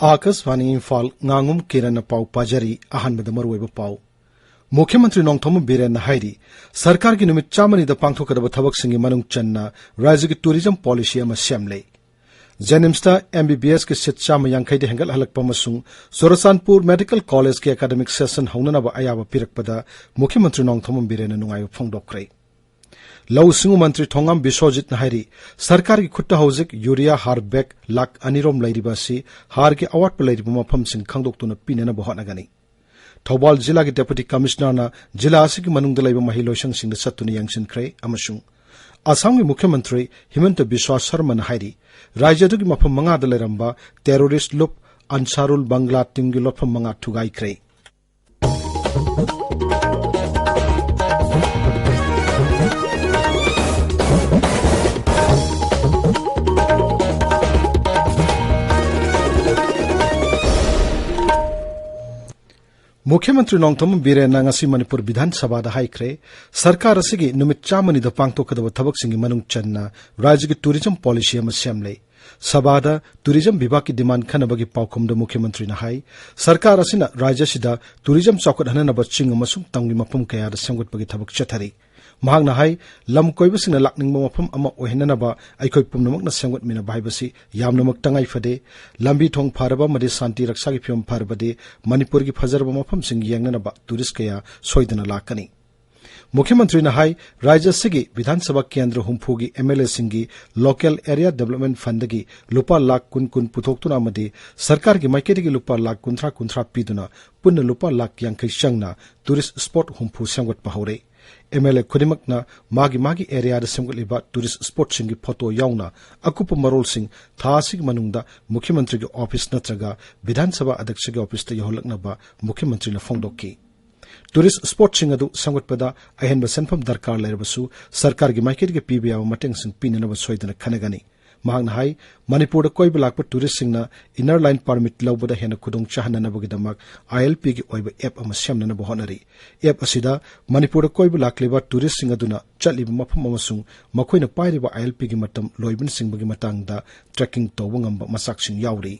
Akashvani Imphal Ngangom Kiran पाउ पाजरी अहनबद मरुइब पाउ मुख्यमंत्री नोंथोम बीरेन हाइरी सरकार की नुमित चामनीद पांथोकदब थबकसिंगी मनुंग चन्ना राज्य की टूरिज्म पॉलिसी अमा सेमले जेनिम्सता MBBS के सीट चाम यांखैदे हेंगल हलकपा मसुंग सोरसानपुर मेडिकल कॉलेज के एकेडमिक सेशन हौननब अयाब पिरकपदा मुख्यमंत्री नोंथोम बीरेन नुंगाइब फोंदोक्रे लौ सिंगु मंत्री थोंगाम बिश्वजित हाइरी सरकार की खुट्टा हौजिक यूरिया हार बैग लाख अनिरोम लैरिबासी हार के अवाट लैरिब मफमसिंग खंगदोक्तुना पिननब होटनगनी थौबाल जिला के डेप्यूटी कमिश्नर जिला की मनुंग लैब महिलोइसंग सत्तुना यंगसिनख्रे अमसुंग असम की मुख्यमंत्री हिमंत बिश्वा शर्मा हाइरी राज्य की मफम मंगाद लेरंबा terrorist loop Ansarul Bangla team की लोफम मंगा थुगाइख्रे मुख्यमंत्री नोंथोम बीरेन ngasi मणिपुर विधानसभा दा हाइख्रे सरकार असगी नुमित चामनी दा पांगथोकदब थबकसिंगी मनुंग चन्ना राज्य की टूरिज्म पॉलिसी अमा सेमले सभादा टूरिज्म विभाग की डिमांड खनबगी पाउखुमद मुख्यमंत्री ना हाई सरकार असिना राज्य सिदा टूरिज्म चौकट हननब चिंग अमसुंग तंगी मफम कयादा सेमगटबगी थबक चथरी महांगना हाई लम कोइबसिंग लाकनिंग मफम अमा ओहिननब अइखोय पुमनमकना सेमगटमिना बाइबसी यामनमक तंगाई फदे लंबी थोंग फारबा मदे शांति रक्षा की फियम फारबदे मणिपुर की फजरब मफमसिंग येंगनब टूरिस्ट कया सोइदना लाकनी मुख्यमंत्री ने हाई राज्य से विधानसभा केंद्र हुंफुगी MLA सिंगी लोकल एरिया डेवलपमेंट फंड की लुपा लाख कुन पुथोक्तुना मदे सरकार की माइकेदी की लुपा लाख कुंथ्रा पीदुना पुन्न लुपा लाख यांखै चंगना टूरिस्ट स्पॉट हुंफु सेमगटपा हौरे MLA खुदिमकना मागी एरिया सेमगटलिबा टूरिस्ट स्पॉट सिंगी फोटो याउना अकुप मरोल सिंग थासिग मनुंगदा मुख्यमंत्री के ऑफिस नत्रगा विधानसभा अध्यक्ष के ऑफिस ता यहोलकनबा मुख्यमंत्री ने फोंदोकी टूरिस्ट स्पॉट सिंग अदु संगटपदा अहेनब सेनफम दरकार लेरबसु सरकार की माइकेट के पीबी याव मटेंग सिंग पिननब सोइदना खनगनी महांगना हाई मणिपुर कोइब लाकप टूरिस्ट सिंगना इनर लाइन परमिट लौबदा हेन खुदोंग चाहननबगिदमक ILP की ओइब एप अमा सेमननब होनरी एप असिदा मणिपुर कोइब लाकलेबा टूरिस्ट सिंग अदुना चटलिब मफम अमसुंग मखोइना पाइरिबा ILP की मतम लोइबिन सिंगबगी मतंगदा ट्रैकिंग तौब ngamba masaksin yauri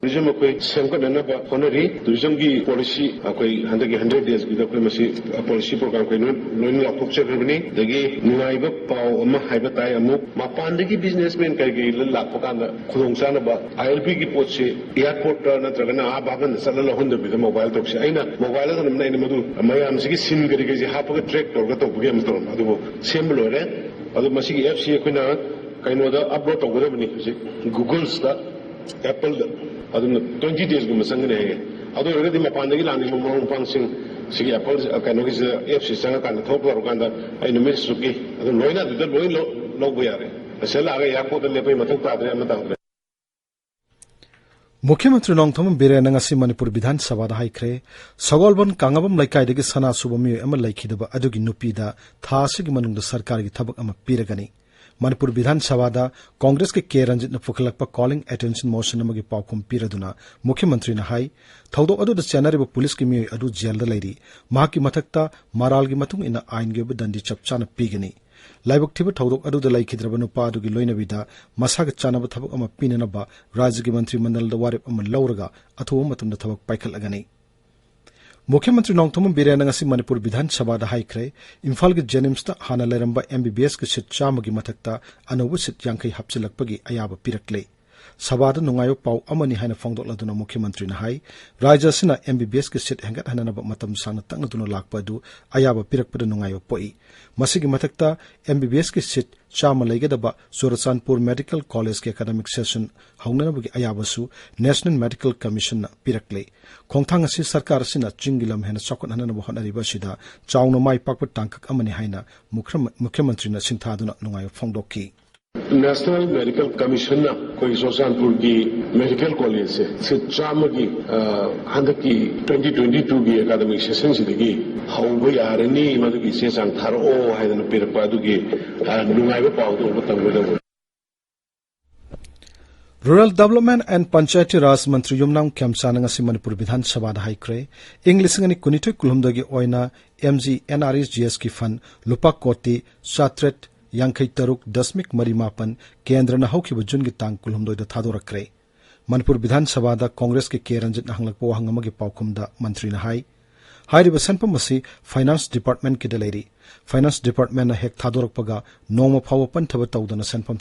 tourism कोई संकट न होनरी tourism की पॉलिसी कोई 100 days की कोई मसी पॉलिसी प्रोग्राम कोई लोइन लाथोक चरबनी दगी नुगाइब पाव अमा हाइबा ताय अमुक मापानदगी बिजनेसमैन कई लाखो कान खुदोंचानबा ILP की पोत से एयरपोर्ट नत्रगना आ बागन सलल होंदबि मोबाइल तोक्से आइना मोबाइल दा नमना इन मदु मयाम सिगी सिम गरी हापगा ट्रैक तोरगा तोबगे अमतोन अदुबो सेम लोरे अदु मसिगी एप सी कोइना कइनोदा अपलोड तोगदबनि गूगल दा एप्पल दा 20 days गुम संगने है अदो रगदि मपानदगी लानि ममोंग पांगसिंग सिगी एप्पल कइनोगी एप सी संग कान थोपलो कांदा आई नुमित सुकी अदो लोइना दुद लोइन लोगो यारे असेला आगे एयरपोर्ट लेपै मथक तादरे अमता मुख्यमंत्री नोंथोम बीरेन ngasi मणिपुर विधानसभा दा हाइख्रे सगोलबन कांगबम लाइकाइदगी सना सुबमिय अमा लाइखिदबा अदुगी नुपीदा थासिगी मनुंगदा सरकार की थबक अमा पीरगनी मणिपुर विधानसभा दा कांग्रेस के रंजित पुखलप कॉलिंग अटेंशन मोशन अमगी पाउखुम पीरदुना मुख्यमंत्री ने हाई थौदो अदुदा चेनरिब पुलिस की मियोय अदु जेल दा लैरी महाकी मथकता माराल की मतुंग इन आइन गे दंडी चपचाना पीगनी लाइबक थिब थौदो अदुदा लैखिद्रब नुपा अदुगी लोइनबिदा मसाग चानब थबक अमा पीननबा राज्य की मंत्री मंडल दा वारिप अमा लौरगा अथुव मतुंदा थबक पाइखलगनी मुख्यमंत्री नोंथोम बीरेन ngasi मणिपुर विधानसभा दा हाइख्रे इम्फाल के जेनिम्स हाना लेरंबा MBBS के सीट चामगी मथकता अनौब सीट यांखै हापचिलकपगी अयाब पिरकले सभादा नुंगायो पाउ अमनि हाइना फोंदोक्लदुना मुख्यमंत्री ने हाई राज्य सिना MBBS के सीट हेंगत हननब मतम सांगना तंगदुना लाकपदु अयाब पिरकपद नुंगायो पोई मसिगी मथकता MBBS के सीट चाम लैगदबा सोरसानपुर मेडिकल कॉलेज के एकेडमिक सेशन हौननबगी अयाबसु नेशनल मेडिकल कमीशन पिरकले खोंथांग असि सरकार सिना चिंगिलम हेन चौकट हननब होनरिबसिदा चाउना माइ पाकप टांकक अमनि हाइना मुख्यमंत्री न सिंथादुना नुंगायो फोंदोक्की नेशनल मेडिकल कमीशन कोई सोसानपुर की मेडिकल कॉलेज से चाम की हंदकी 2022 की एकेडमिक सेशन सिदगी हौबो यारनी मदुगी सेसांग थारो हाइदन पिरपा दुगी नुंगाइबो पाउदो बतंगदो रूरल डेवलपमेंट एंड पंचायती राज मंत्री युमनाम खेमसाना ngasi मणिपुर विधानसभा दा हाइख्रे इंग्लिश ngani कुनिथoi कुलुमदगी ओइना MGNRSGS की फंड लुपा कोटी सात्रेट यांखै तरुक दशमिक मरी मापन केंद्र न हौखिब जुन की तांग कुलुमदोइदा थादोरक्रे मनपुर विधानसभा कांग्रेस के के रंजित हंगलक वहांग के पाउखुम मंत्री हाई सेंपम फाइनेंस डिपार्टमेंट की लेरी फाइनेंस डिपार्टमेंट हेक थादोरपगा नोम फाव पंथब तौदना सेंपम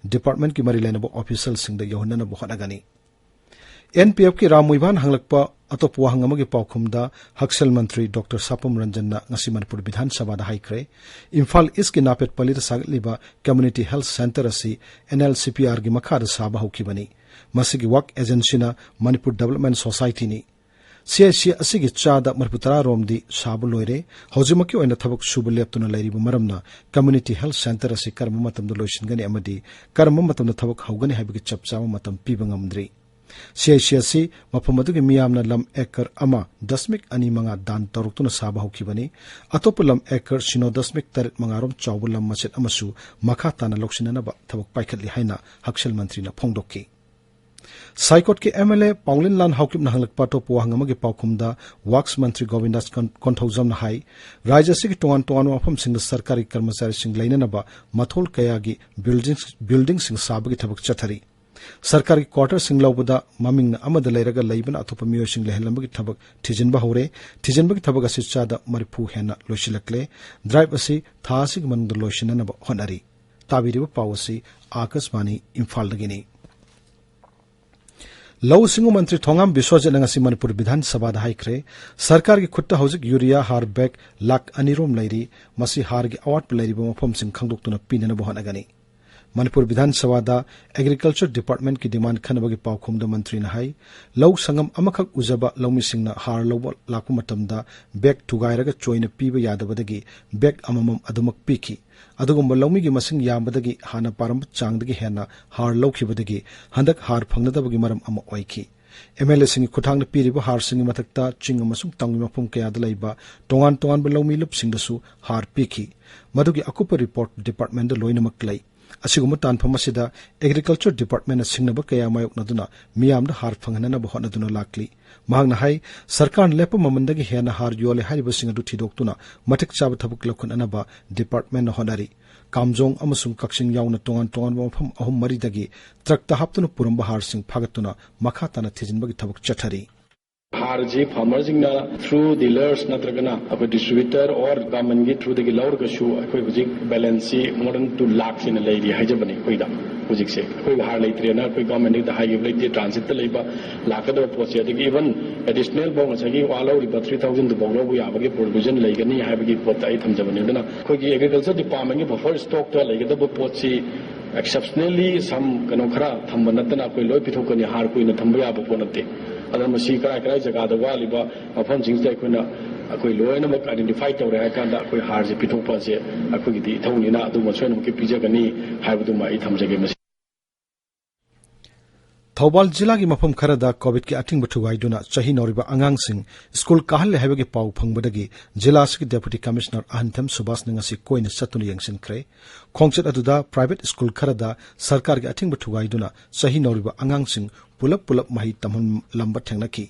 डिपार्टमेंट की मरी लेनब ऑफिशियल यौहनब होटगनी एनपीएफ की रामुइबान हंगलक अतोप वहांग की पाउखुम हक्सेल मंत्री डॉक्टर सापम रंजन मनपुर विधानसभा हाइख्रे इम्फाल ईस्ट की नापेटपल्ली सागलिब कम्युनिटी हेल्थ सेंटर एनएलसीपीआर की मखाद साब होखिबनी मसिगी work agency Manipur development society CIC असिगी चादा मरपुतरा रोमदी साब लोइरे हौजिमकी ओइना थबक सुब लेप्तुना लैरिब मरमना कम्युनिटी हेल्थ सेंटर असि कर्म मतमद लोइसिनगनी अमदी कर्म मतमद थबक हौगनी हाइबगी चपचाव मतम पीब ngamdri सीआईसी मफम अदुगी मियामना लम एकर अमा दशमिक अनि मंगा दान तरुक्तुना साबा होखिबनी अतोप लम एकर सिनो दशमिक तरेट मंगारोम चाउब लम मसेट अमसु मखा ताना लोक्सिननबा थबक पाइखतली हाइना हक्सेल मंत्रीना फोंगदोक्की साइकोट के एमएलए पाउलिन लान हाउकिम नहलक अतोप वहांग के पाउखुमदा वाक्स मंत्री गोविंदास कोंथौजम हाई राज्य से टोंगान टोंगान मफम सिंह सरकारी कर्मचारी सिंह लैननबा मथोल कयागी बिल्डिंग सिंह साबगी थबक चथरी सरकारी क्वार्टर सिंह लौबदा ममिंग अमद लेरगा लैबन अतोप मियो सिंह लेहलंबगी थबक थिजिनबा हौरे थिजिनबगी थबक असि चादा मरिफु हेना लोइसिलकले ड्राइव असि थासिग मनद लोइसिननबा होनरी ताबिरिबा पावसी आकाशवाणी इम्फाल दगिनी लौ सिंगु मंत्री थोंगाम विश्वजित नंगसी मनपुर विधानसभा हाइख्रे सरकार की खुट्टा हौजिक यूरिया हार बैग लाख अनिरोम लैरी मसी हार की अवाट लैरिबा मफम सिंह खंगदोक्तुना पिननबा होनगनी मनपुर विधानसभा एग्रीकल्चर डिपार्टमेंट की डिमांड खनबगी पाउखुम मंत्री हाई लौ संगम अमखक उजबा लौमी सिंह हार लौब लाकु मतमदा बैग थुगाइरगा चोइन पीब यादबदगी बैग अममम अदुमक पीखी अदुगुम्बा लौमी की मसिंग यामबदगी हाना पारंब चांगदगी हेना हार लौखिबदगी हंदक हार फंगनदबगी मरम अमा ओइखी एमएलए सिंह खुठांग पीरिबा हार सिंह मथक्ता चिंग अमसुंग तंगी मफुम कयाद लैबा तोंगान तोंगान लौमी लुपसिंगदसु हार पीखी मदुगी अकुप रिपोर्ट डिपार्टमेंट लोइनमक लै असिगुम तानफम असिदा एग्रीकल्चर डिपार्टमेंट सिंगनब कया मायोकनदुना मियामदा हार फंगननब होनदुना लाक्ली महांगना हाई सरकार लेप ममंदगी हेना हार योले हारिबा सिंगदु थिदोक्तुना मथिक चाब थबक लखननबा डिपार्टमेंट होनरी कामजोंग अमसुंग कक्सिंग याउना तोंगान तोंगान मफम अहुम मरिदगी ट्रकता हापतुना पुरंबा हार सिंग फागतुना मखा ताना थिजिनबगी थबक चथरी हार जी फार्मर थ्रू डीलर्स नत्रगना अब डिस्ट्रीब्यूटर और गवर्नमेंट की थ्रू दगी लौर गसु अखोय हुजिक बैलेंस सी मोर देन 2 लाख सिन लेरी हाइजबनी कोइदा हुजिक से कोइ हार लेत्रेना कोइ गवर्नमेंट दा हाइगे लेते ट्रांजिट ता लेबा लाखदो पोसे दगी इवन एडिशनल बोंग सगी वालो रिबा 3000 दु बोंग लबु याबगे प्रोविजन लेगनी हाइबगी पोत आई थमजबनी दना कोइ एग्रीकल्चर डिपार्टमेंट की बफर स्टॉक ता लेगदब पोतसी एक्सेप्शनली सम कनो खरा थमबनतना कोइ लोय पिथोकनी हार कोइना थमबा याबो पोनते अदम मसी करा जगह वालीबा मफम सिंह अखोना अखोई लोयनमक आइडेंटिफाई तौरे हाइकांदा अखोई हार से पिथोपा से अखोगी इथौनीना अदुम सोयनमक पिजगनी हाइबदुमा इ थमजगे मसी थौबाल जिला की मफम खरदा कोविड की अथिंग बथुगाइदुना चही नौरिबा अंगांग सिंह स्कूल काहल हैबगे पाउ फंगबदगी जिला की डेप्यूटी कमिश्नर अहंथम सुभाष नंगसी कोइन सतुन यंगसिनख्रे खोंगचत अदुदा प्राइवेट स्कूल खरदा सरकार की अथिंग बथुगाइदुना चही नौरिबा अंगांग सिंह पुलप मही तमहन लंबा थेंगनकी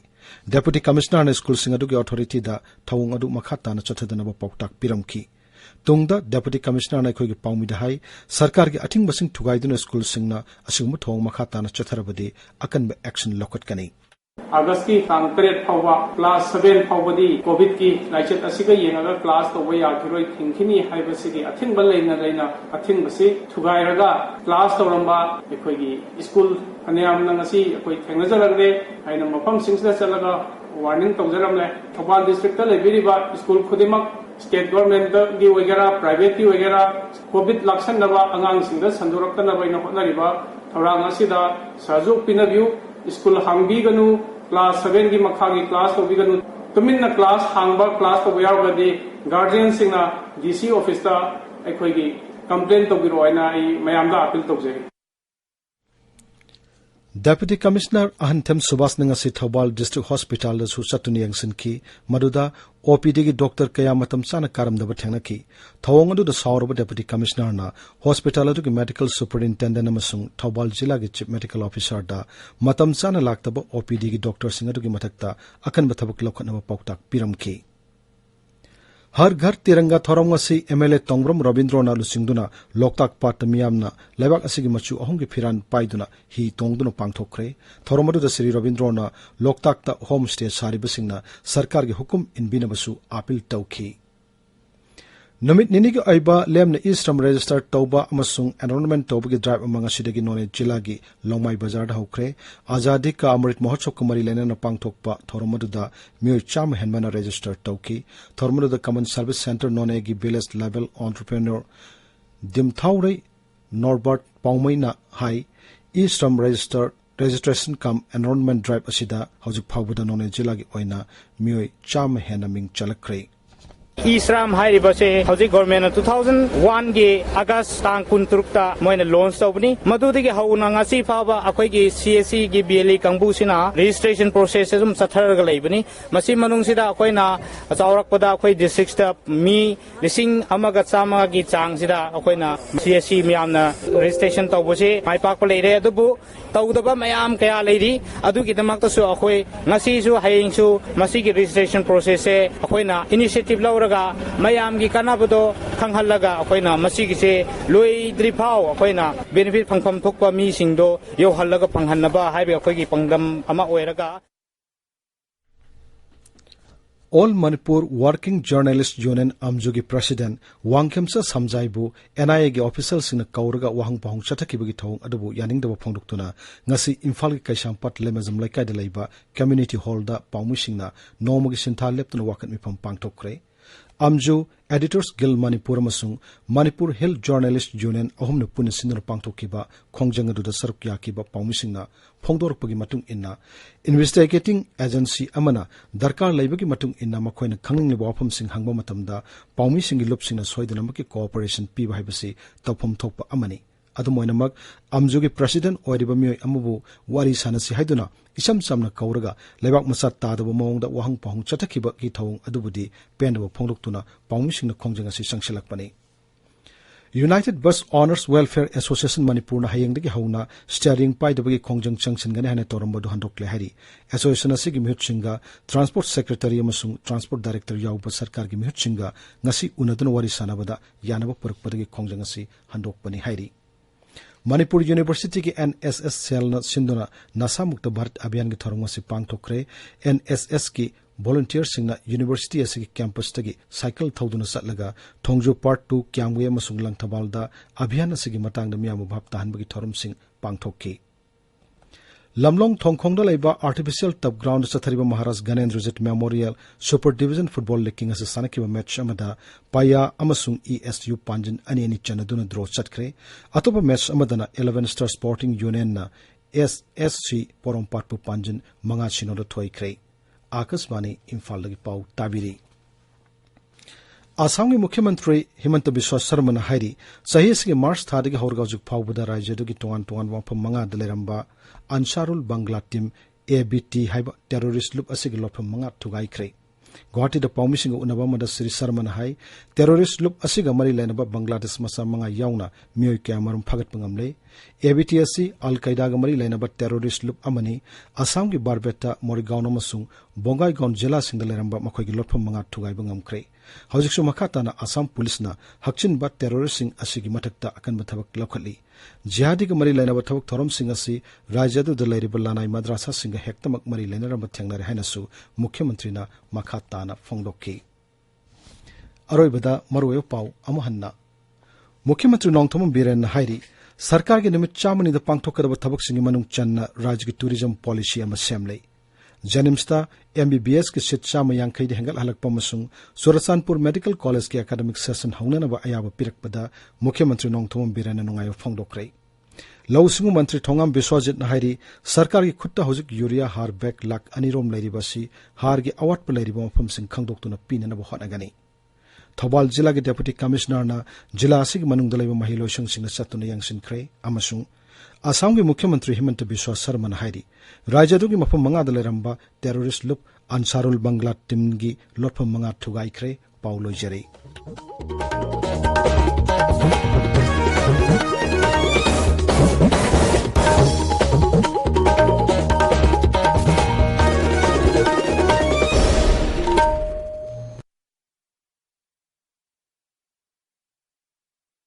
डेप्यूटी कमिश्नर ने स्कूल सिंह अदुगी अथॉरिटी दा थौंग अदु मखा ताना चथदनबा पौताक पिरमकी तुंगदा डेप्यूटी कमिश्नर ने खोगी पाउमिदा हाई सरकार की अथिंग बसिंग थुगाइदुना स्कूल सिंहना असिगुम थौंग मखा ताना चथरबदि अकनबे एक्शन लौकटकनी अगस्त की तांग 3 फाउबा क्लास 7 फाउबदी कोविड की लाइचत असिगा येंगा क्लास तौबा याखिरोय थिंखिनी हाइबसिगी अथिंग लेना अथिंग बसी थुगाइरगा क्लास तौरंबा एखोगी स्कूल अनियाम नंगसी एखोई थेंगनजरगरे आइना मफम सिंगसदा चलगा वार्निंग तौजरमले थौबाल डिस्ट्रिक्ट लेबिरिबा स्कूल खुदिमक स्टेट गवर्नमेंट की वगैरह प्राइवेट की वगैरह कोविड लाक्सनबा अंगांग सिंगदा संदोरक्तनबा इन होनरिबा थौरांग असिदा सहयोग पिनबियु स्कूल हांगबीगनु क्लास 7 की मखा की क्लास तौबीगनु तुमिन्ना क्लास हांगबा क्लास तौबा यावगदि गार्जियन सिंगना डीसी ऑफिस ता अखोगी कंप्लेन तौबिरो आइना आई मयामदा अपील तौजरी डेप्यूटी कमिश्नर अहंथम सुभाष नंगसी थौबाल डिस्ट्रिक्ट हॉस्पिटल चतुनी यंगसिनकी मदुदा ओपीडी की डॉक्टर कया मतम चाना कारमदब थेंगनकी थौंग अदुदा सावरब डेप्यूटी कमिश्नर ना हॉस्पिटल अदुगी मेडिकल सुपरिटेंडेंट अमसुंग थौबाल जिला की चीफ मेडिकल ऑफिसर दा मतम चाना लाक्तब ओपीडी की डॉक्टर सिंह अदुगी मथक्ता अकनब थबक लौखनब पौताक पिरमकी हर घर तिरंगा थौरम असी एमएलए तोंग्रम रविंद्रना लुसिंगदुना लोकताक पाट मियामना लेबाक असिगी मचु अहुंगी फिरान पाइदुना ही तोंगदुना पांगथोखरे थौरम अदुदा श्री रविंद्रना लोकताकता होम स्टे सारिबसिंगना सरकार के हुकुम इनबिनबसु अपील तौखी नमित निनी के अइबा लेमने ईस्टर्म रजिस्टर तौबा अमसुंग एनरोलमेंट तौबगी ड्राइव अमंगसिदगी नोने जिलागी लोंगमाई बाजार दा होखरे आजादी का अमृत महोत्सव को मरी लेना पांगथोकपा थोरमदुदा मियोय चाम हेनमना रजिस्टर तौकी थोरमदुदा कॉमन सर्विस सेंटर नोने गी विलेज लेवल एंटरप्रेन्योर दिमथाउरे नॉर्बर्ट पाउमैना हाई ईस्टर्म रजिस्ट्रेशन कम एनरोलमेंट ड्राइव असिदा हौजिक फाउबदा नोने जिलागी ओइना मियोय चाम हेना मिंग चलखरे ईश्राम हाइरिबसे हौजिक गवर्नमेंट 2001 गे अगस्त तांग 23 मोइना लॉन्च तौबनी मदुदगी हौना ngasi फाबा अखोइगी सीएससी गी बीएलई कांगबुसिना रजिस्ट्रेशन प्रोसेस जुम सथरगा लेबनी मसी मनुंगसिदा अखोइना चावरकपदा अखोइ डिस्ट्रिक्टदा मी लिसिंग अमगा चामा गी चांगसिदा अखोइना सीएससी मियामना रजिस्ट्रेशन तौबसे माइपाक लेरे अदुबु तौदबा मयाम कया लेरी अदुगी दमक्तसु अखोइ ngasisu हाइंगसु मसीगी रजिस्ट्रेशन प्रोसेस से अखोइना इनिशिएटिव लौर मयाम की कानाबदो खंगहल्लगा अखोइना मसीगिसे लोइद्रिफाव अखोइना बेनिफिट फंगफम थोकपा मीसिंगदो योहल्लगा फंगहन्नबा हाइबे अखोइगी पंगदम अमा ओइरगा all Manipur working journalist union अमजुगी प्रेसिडेंट वांगखेमसा समजाइबु एनआईए के ऑफिसर सिंह कौरगा वाहंग पहुंग चटकिबगी थौंग अदुबु यानिंगदबो फोंदुक्तुना ngasi इम्फाल के कैसामपट लेमजम लैकाइदा लैबा कम्युनिटी हॉल दा पाउमुसिंगना नोमगी सिंथा लेप्तुना वाकत मिफम पांगथोखरे अमजु एडिटर्स गिल्ड मणिपुर अमसुंग मणिपुर हिल जर्नलिस्ट यूनियन अहुमने पुन सिंदुना पांगथोखिबा खोंजंग अदुदा सरुक याकिबा पाउमिसिंगना फोंदोरपगी मतुंग इन्ना इन्वेस्टिगेटिंग एजेंसी अमना दरकार लैबगी मतुंग इन्ना मखोइना खंगनिंगलिबा वाफमसिंग हंगबा मतमदा पाउमिसिंगी लुपसिंगना सोइदनमकी कोऑपरेशन पीबा हाइबसी तौफम थोकपा अमनी अदुमोइनमक अमजुगी प्रेसिडेंट ओइरिबा मियोय अमबु वारी सानसी हाइदुना इसम समना कौरगा लेबाक मसा तादबो मौंगदा वाहंग पहुंग चटकिबा की थौंग अदुबुदी पेंडबो फोंदोक्तुना पाउमिसिंगना खोंजंगसी संगसलकपनी united bus owners welfare association Manipur हयेंगदगी हौना स्टीयरिंग पाइदबगी खोंजंग चंगसिनगने हने तोरंबदु हंदोक्ले हरि एसोसिएशन असिगी मिहुतसिंगा ट्रांसपोर्ट सेक्रेटरी अमसुंग ट्रांसपोर्ट डायरेक्टर याउबा सरकार की मिहुतसिंगा ngasi उनदुना वारी सानाबदा यानबा पुरकपदगी खोंजंगसी हंदोकपनी हाइरि मणिपुर यूनिवर्सिटी की एनएसएस सेल सिंधुना नशा मुक्त भारत अभियान की थोरंग से पांगथोखरे एनएसएस की वॉलंटियर सिंगना यूनिवर्सिटी असगी कैंपस तगी साइकिल थौदुना सटलगा थोंगजो पार्ट 2 क्यांगवे अमसुंग लंगथबालदा अभियान असगी मतंगदा मियाम भाब ताहनबगी थोरम सिंग पांगथोखी लमलोंग थोंगखोंगदा लैबा आर्टिफिशियल टब ग्राउंड चथरिबा Maharaj Ganendrajit memorial super division football league अस सानकिबा मैच अमदा पाया अमसुंग ईएसयू पांजन अनि चनदुना ड्रॉ चटखरे अतोपा मैच अमदना 11 स्टार स्पोर्टिंग यूनियन ना एसएससी पोरोंपाटपु पांजन मंगा सिनोदा थोइखरे आकाशवाणी इम्फाल लगी पाउ ताबिरी आसाम के मुख्यमंत्री हिमंत बिस्वा शर्मा हाइरी सही से मार्च थादगी हौरगाजुक फाउबदा राज्यदुगी तोंगान तोंगान वाफम मंगा दलेरंबा अंसारुल बंगला टीम एबीटी हाइबा टेररिस्ट लुप असिगी लोफम मंगा थुगाइखरे गुवाहाटी द पाउमिसिंग उनबा मद श्री शर्मा हाई टेररिस्ट लुप असिगा मरी लेनबा बांग्लादेश मसा मंगा याउना मियोय क्यामरम फगत पंगमले एबीटी असि अल कायदा गा मरी लेनबा टेररिस्ट लुप अमनी आसाम की बारबेटा मोरिगांव अमसुंग बोंगाईगांव जिला सिंग लेरंबा मखोगी लोफम मंगा थुगाइबा ngamkhre हौजिकसु मखाताना आसाम पुलिसना हक्चिनबा टेररिस्ट सिंग असिगी मथक्ता अकनबा थबक लखली जिहादी का मरी लेनबा थबक थोरम सिंग असि राज्यदु द लेरिबा लानाई मद्रासा सिंग हेक्तमक मरी लेनरम थेंगनरे हैनसु मुख्यमंत्रीना मखाताना फोंदोखी अरोइबदा मरुवे पाउ अमहन्ना मुख्यमंत्री नोंगथोम बीरेन हाइरी सरकार के निमित चामनी द पांगथोकदबा थबक सिंग मनुंग चन्ना राज्य की टूरिज्म पॉलिसी अमा सेमले जनिम्सता एमबीबीएस की सीट चाम यांखैद हेंगल हलकपा मसुंग सुरसानपुर मेडिकल कॉलेज के एकेडमिक सेशन हौननबा अयाबा पिरकपदा मुख्यमंत्री नोंगथोम बीरेन नुंगायो फोंदोक्रे लौसिंगु मंत्री थोंगाम विश्वजित हाइरी सरकार की खुट्टा हौजिक यूरिया हार बैग लाख अनिरोम लेरिबासी हार की अवाटप लेरिबा मफमसिंग खंगदोक्तुना पीननबा होटनगनी थौबाल जिला के डेप्यूटी कमिश्नर जिला असिगी मनुंगदा लैबा महिलोइसंगसिंगना चतुना यांगसिनख्रे अमसुंग आसाम के मुख्यमंत्री Himanta Biswa Sharma हाइरी राज्यदुगी मफम मंगादा लेरंबा terrorist loop Ansarul Bangla team की लोटफम मंगा थुगाइख्रे पाउलोइजरे